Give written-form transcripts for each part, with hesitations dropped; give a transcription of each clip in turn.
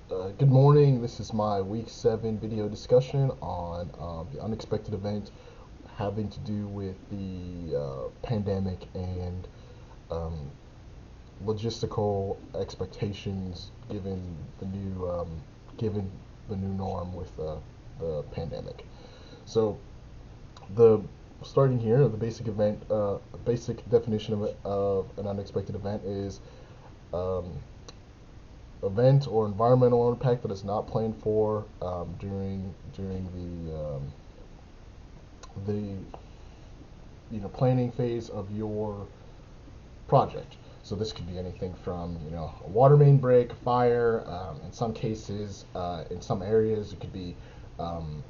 Good morning. This is my week 7 video discussion on the unexpected event having to do with the pandemic and um, logistical expectations given the new norm with the pandemic. So the starting here, the basic definition of an unexpected event is um, event or environmental impact that is not planned for during the planning phase of your project. So this could be anything from a water main break, a fire. In some cases, in some areas, it could be um,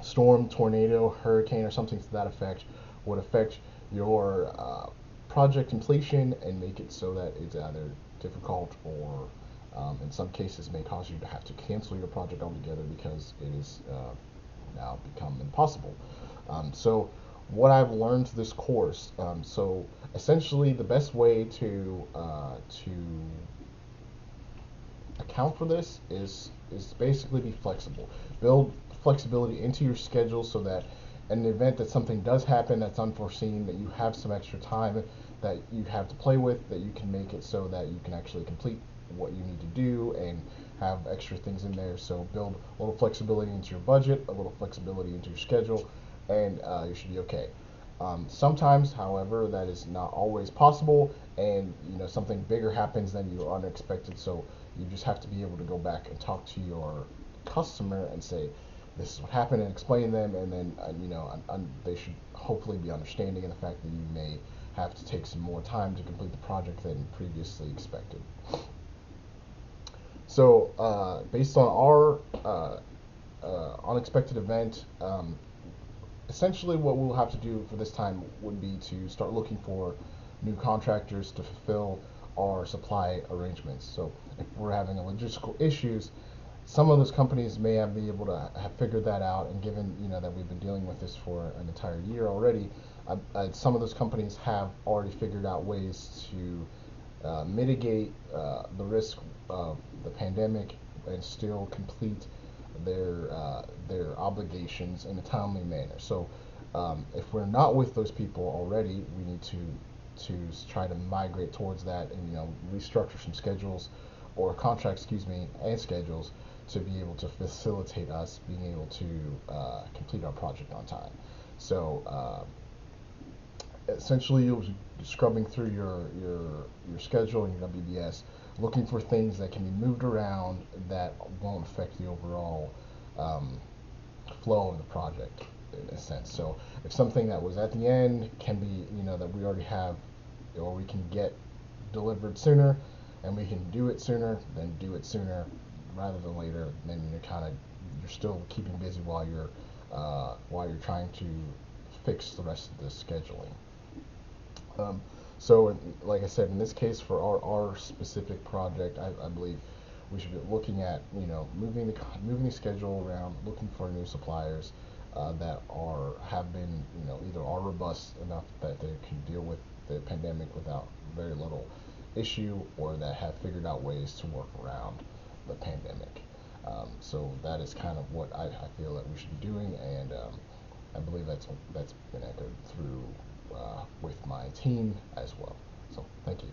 storm, tornado, hurricane, or something to that effect would affect your project completion and make it so that it's either difficult or in some cases may cause you to have to cancel your project altogether because it is now become impossible. So what I've learned this course, so essentially the best way to account for this is basically be flexible. Build flexibility into your schedule so that in the event that something does happen that's unforeseen, that you have some extra time that you have to play with, that you can make it so that you can actually complete what you need to do and have extra things in there. So build a little flexibility into your budget, a little flexibility into your schedule, and you should be okay. Sometimes, however, that is not always possible, and something bigger happens than you unexpected. So you just have to be able to go back and talk to your customer and say, "This is what happened," and explain them, and then they should hopefully be understanding of the fact that you may have to take some more time to complete the project than previously expected. So, based on our unexpected event, essentially what we'll have to do for this time would be to start looking for new contractors to fulfill our supply arrangements. So if we're having logistical issues, some of those companies may have be able to have figured that out, and given that we've been dealing with this for an entire year already, some of those companies have already figured out ways to mitigate the risk of the pandemic and still complete their obligations in a timely manner. So if we're not with those people already, we need to try to migrate towards that and restructure some schedules or contracts, excuse me, and schedules to be able to facilitate us being able to complete our project on time. So essentially you'll be scrubbing through your schedule and your WBS, looking for things that can be moved around that won't affect the overall um, flow of the project in a sense. So if something that was at the end can be, that we already have, or we can get delivered sooner, and we can do it sooner, then do it sooner rather than later. Then you're still keeping busy while you're trying to fix the rest of the scheduling. Um, so, like I said, in this case, for our specific project, I believe we should be looking at moving the schedule around, looking for new suppliers that have been either are robust enough that they can deal with the pandemic without very little issue, or that have figured out ways to work around the pandemic. So that is kind of what I feel that we should be doing, and I believe that's been echoed through with my team as well. So thank you.